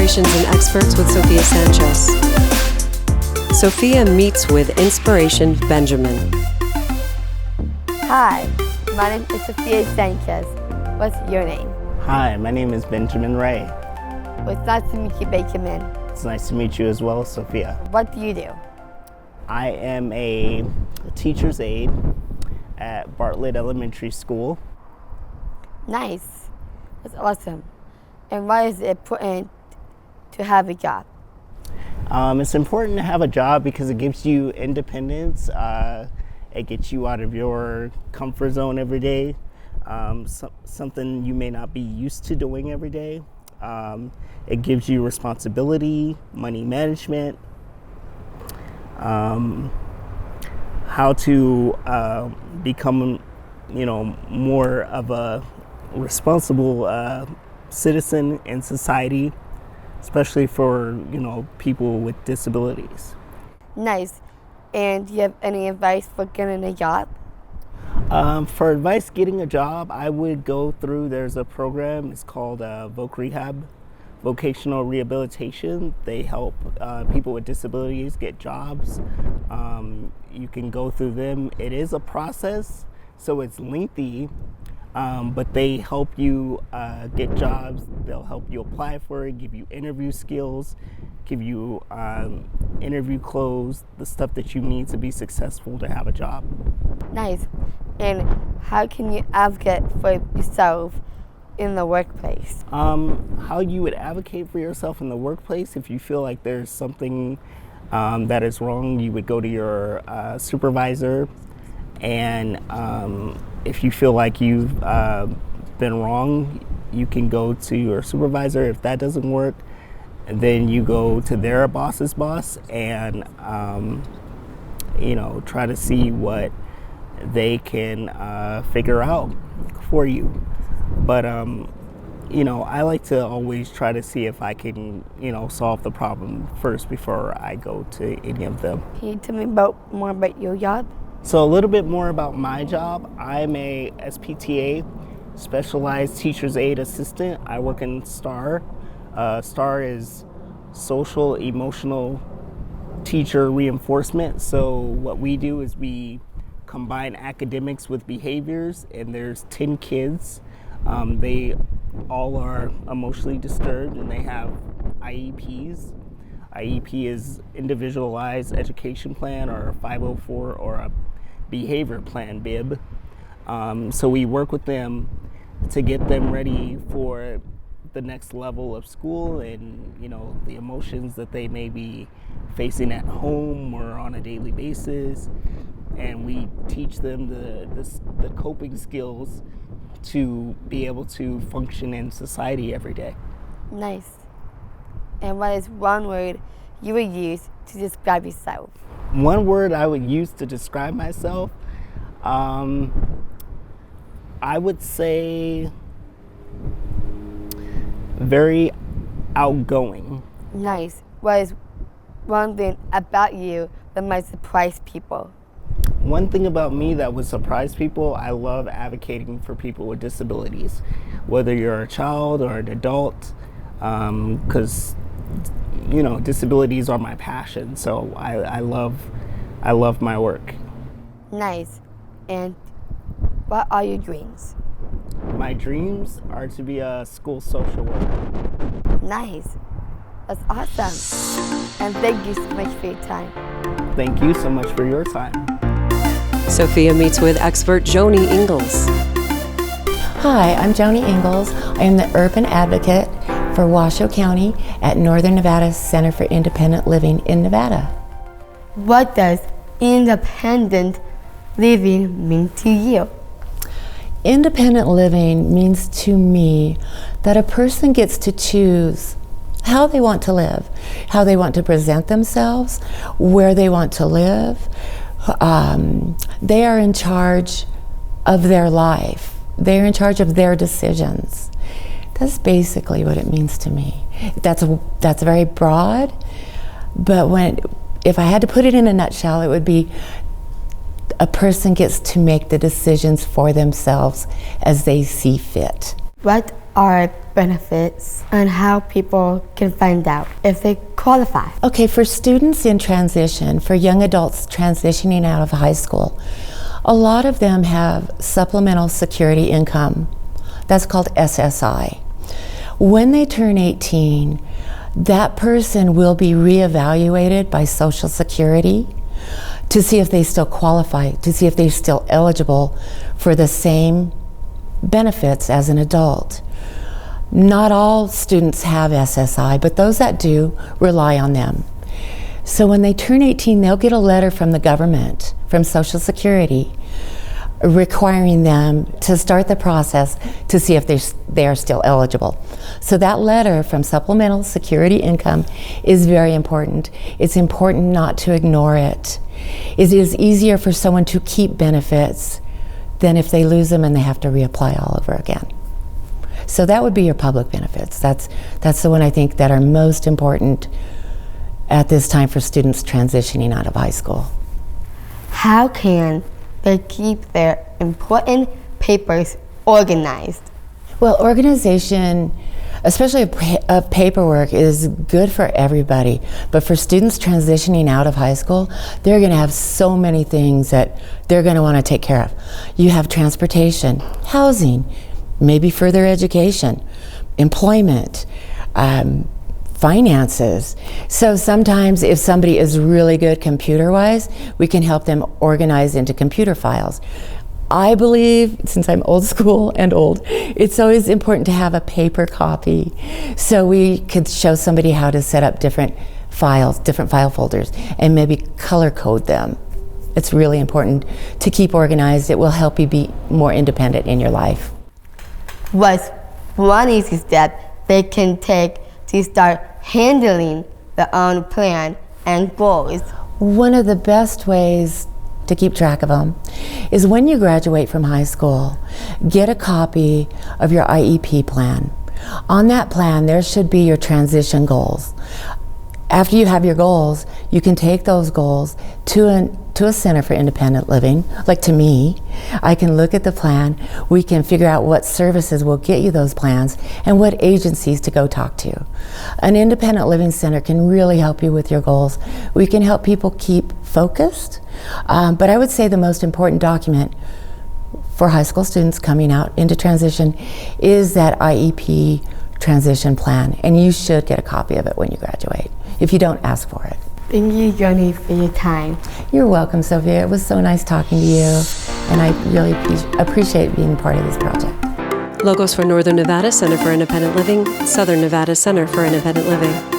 Inspirations and Experts with Sofia Sanchez. Sofia meets with Inspiration Benjamin. Hi, my name is Sofia Sanchez. What's your name? Hi, my name is Benjamin Ray. Well, it's nice to meet you, Benjamin. It's nice to meet you as well, Sophia. What do you do? I am a teacher's aide at Bartlett Elementary School. Nice. That's awesome. And why is it important to have a job? It's important to have a job because it gives you independence. It gets you out of your comfort zone every day. Something you may not be used to doing every day. It gives you responsibility, money management, how to become, more of a responsible citizen in society, especially for, people with disabilities. Nice. And do you have any advice for getting a job? For advice getting a job, I would go through, there's a program, it's called Voc Rehab, Vocational Rehabilitation. They help people with disabilities get jobs. You can go through them. It is a process, so it's lengthy, but they help you get jobs. They'll help you apply for it, give you interview skills, give you interview clothes, the stuff that you need to be successful to have a job. Nice. And how can you advocate for yourself in the workplace? How you would advocate for yourself in the workplace, if you feel like there's something that is wrong, you would go to your supervisor, and if you feel like you've been wrong, you can go to your supervisor. If that doesn't work, then you go to their boss's boss and try to see what they can figure out for you. But I like to always try to see if I can solve the problem first before I go to any of them. Can you tell me more about your job? So a little bit more about my job. I'm a SPTA, Specialized Teacher's Aide Assistant. I work in STAR. STAR is Social Emotional Teacher Reinforcement. So what we do is we combine academics with behaviors, and there's 10 kids. They all are emotionally disturbed, and they have IEPs. IEP is Individualized Education Plan, or a 504, or a Behavior Plan, BIB. So we work with them to get them ready for the next level of school, and the emotions that they may be facing at home or on a daily basis. And we teach them the coping skills to be able to function in society every day. Nice. And what is one word you would use to describe yourself? One word I would use to describe myself, I would say very outgoing. Nice. What is one thing about you that might surprise people? One thing about me that would surprise people, I love advocating for people with disabilities, whether you're a child or an adult, because disabilities are my passion. So I love my work. Nice. And what are your dreams? My dreams are to be a school social worker. Nice. That's awesome. And thank you so much for your time. Thank you so much for your time. Sofia meets with expert Joni Ingles. Hi, I'm Joni Ingles. I am the Urban Advocate for Washoe County at Northern Nevada Center for Independent Living in Nevada. What does independent living mean to you? Independent living means to me that a person gets to choose how they want to live, how they want to present themselves, where they want to live. They are in charge of their life. They're in charge of their decisions. That's basically what it means to me. That's very broad, but if I had to put it in a nutshell, it would be a person gets to make the decisions for themselves as they see fit. What are benefits and how people can find out if they qualify? Okay, for students in transition, for young adults transitioning out of high school, a lot of them have supplemental security income. That's called SSI. When they turn 18, that person will be reevaluated by Social Security to see if they still qualify, to see if they're still eligible for the same benefits as an adult. Not all students have SSI, but those that do rely on them. So when they turn 18, they'll get a letter from the government, from Social Security, requiring them to start the process to see if they are still eligible. So that letter from Supplemental Security Income is very important. It's important not to ignore it. It is easier for someone to keep benefits than if they lose them and they have to reapply all over again. So that would be your public benefits. That's the one I think that are most important at this time for students transitioning out of high school. How can they keep their important papers organized? Well, organization, especially of paperwork, is good for everybody. But for students transitioning out of high school, they're going to have so many things that they're going to want to take care of. You have transportation, housing, maybe further education, employment, finances. So sometimes if somebody is really good computer-wise, we can help them organize into computer files. I believe, since I'm old school and old, it's always important to have a paper copy. So we could show somebody how to set up different files, different file folders, and maybe color code them. It's really important to keep organized. It will help you be more independent in your life. What's one easy step they can take to start handling their own plan and goals? One of the best ways to keep track of them is when you graduate from high school, get a copy of your IEP plan. On that plan, there should be your transition goals. After you have your goals, you can take those goals to a center for independent living, like to me. I can look at the plan, we can figure out what services will get you those plans and what agencies to go talk to. An independent living center can really help you with your goals. We can help people keep focused, but I would say the most important document for high school students coming out into transition is that IEP transition plan, and you should get a copy of it when you graduate. If you don't, ask for it. Thank you, Joni, for your time. You're welcome, Sophia. It was so nice talking to you, and I really appreciate being part of this project. Logos for Northern Nevada Center for Independent Living, Southern Nevada Center for Independent Living.